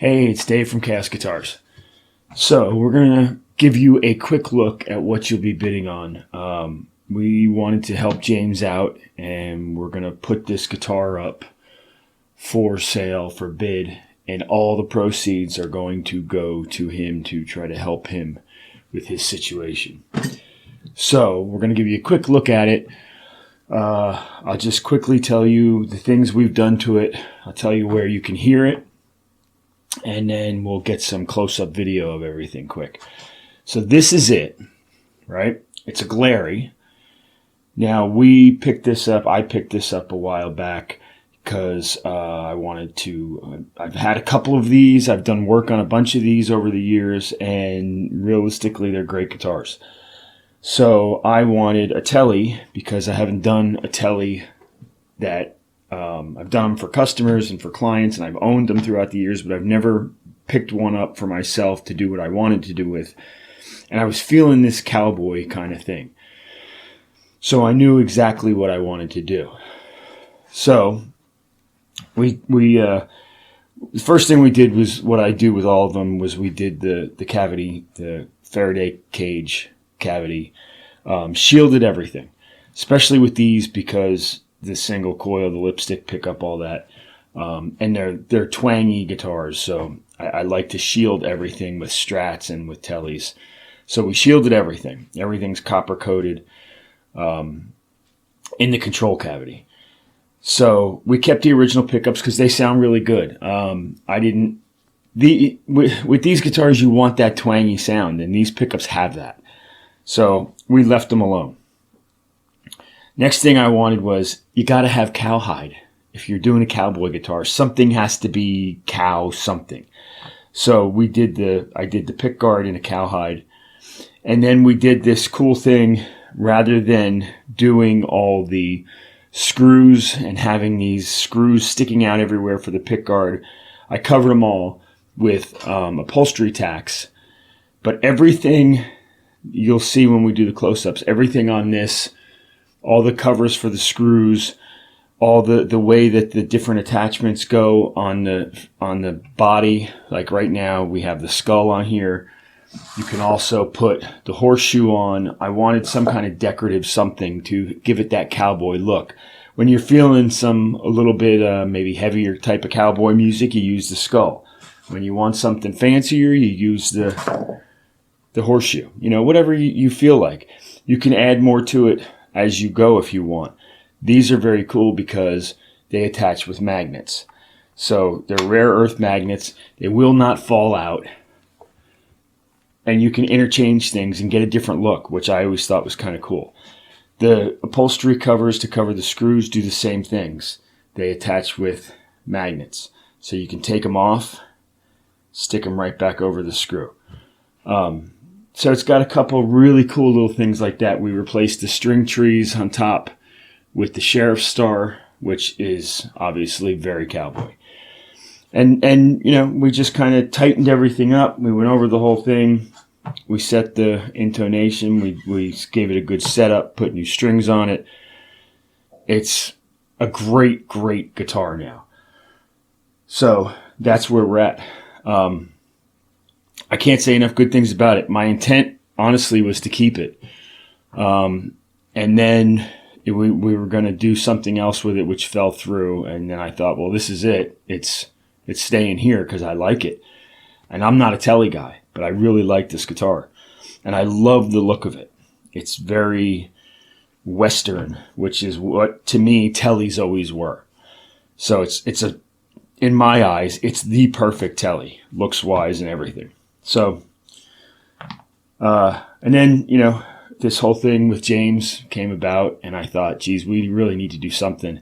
Hey, it's Dave from Chaos Guitars. So we're going to give you a quick look at what you'll be bidding on. We wanted to help James out, and we're going to put this guitar up for sale, for bid, and all the proceeds are going to go to him to try to help him with his situation. So we're going to give you a quick look at it. I'll just quickly tell you the things we've done to it. I'll tell you where you can hear it. And then we'll get some close-up video of everything quick. So this is it, right? It's a Glary. Now, I picked this up a while back because I wanted to, I've had a couple of these. I've done work on a bunch of these over the years, and realistically, they're great guitars. So I wanted a Tele because I haven't done a Tele that I've done them for customers and for clients, and I've owned them throughout the years, but I've never picked one up for myself to do what I wanted to do with. And I was feeling this cowboy kind of thing. So I knew exactly what I wanted to do. So the first thing we did was what I do with all of them was we did the cavity, the Faraday cage cavity, shielded everything, especially with these because the single coil, the lipstick pick up all that, and they're twangy guitars, so I like to shield everything with Strats and with Teles. So we shielded everything. Everything's copper coated in the control cavity. So we kept the original pickups because they sound really good. With these guitars, you want that twangy sound, and these pickups have that. So we left them alone. Next thing I wanted was you got to have cowhide. If you're doing a cowboy guitar, something has to be cow something. So I did the pick guard in a cowhide, and then we did this cool thing. Rather than doing all the screws and having these screws sticking out everywhere for the pick guard, I covered them all with upholstery tacks. But everything you'll see when we do the close-ups, everything on this, all the covers for the screws, all the way that the different attachments go on the body. Like right now, we have the skull on here. You can also put the horseshoe on. I wanted some kind of decorative something to give it that cowboy look. When you're feeling a little bit maybe heavier type of cowboy music, you use the skull. When you want something fancier, you use the horseshoe. Whatever you feel like. You can add more to it as you go if you want. These are very cool because they attach with magnets. So they're rare earth magnets. They will not fall out. And you can interchange things and get a different look, which I always thought was kind of cool. The upholstery covers to cover the screws do the same things. They attach with magnets. So you can take them off, stick them right back over the screw. So it's got a couple really cool little things like that. We replaced the string trees on top with the sheriff's star, which is obviously very cowboy. And we just kind of tightened everything up. We went over the whole thing. We set the intonation. We gave it a good setup, put new strings on it. It's a great, great guitar now. So that's where we're at. I can't say enough good things about it. My intent, honestly, was to keep it. And then we were going to do something else with it, which fell through. And then I thought, well, this is it. It's staying here because I like it. And I'm not a Tele guy, but I really like this guitar. And I love the look of it. It's very Western, which is what, to me, Teles always were. So in my eyes, it's the perfect Tele, looks-wise and everything. So, and then, this whole thing with James came about, and I thought, geez, we really need to do something.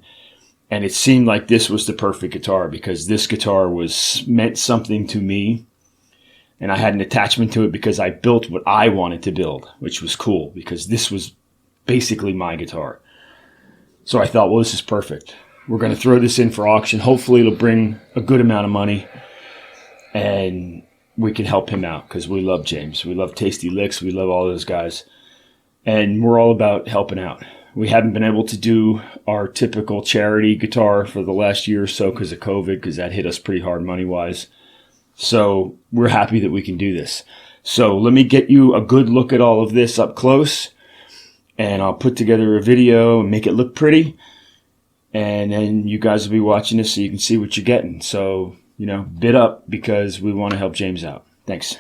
And it seemed like this was the perfect guitar because this guitar meant something to me. And I had an attachment to it because I built what I wanted to build, which was cool because this was basically my guitar. So I thought, well, this is perfect. We're going to throw this in for auction. Hopefully it'll bring a good amount of money and we can help him out because we love James. We love Tasty Licks. We love all those guys. And we're all about helping out. We haven't been able to do our typical charity guitar for the last year or so because of COVID, because that hit us pretty hard money-wise. So we're happy that we can do this. So let me get you a good look at all of this up close, and I'll put together a video and make it look pretty. And then you guys will be watching this so you can see what you're getting. So, bid up because we want to help James out. Thanks.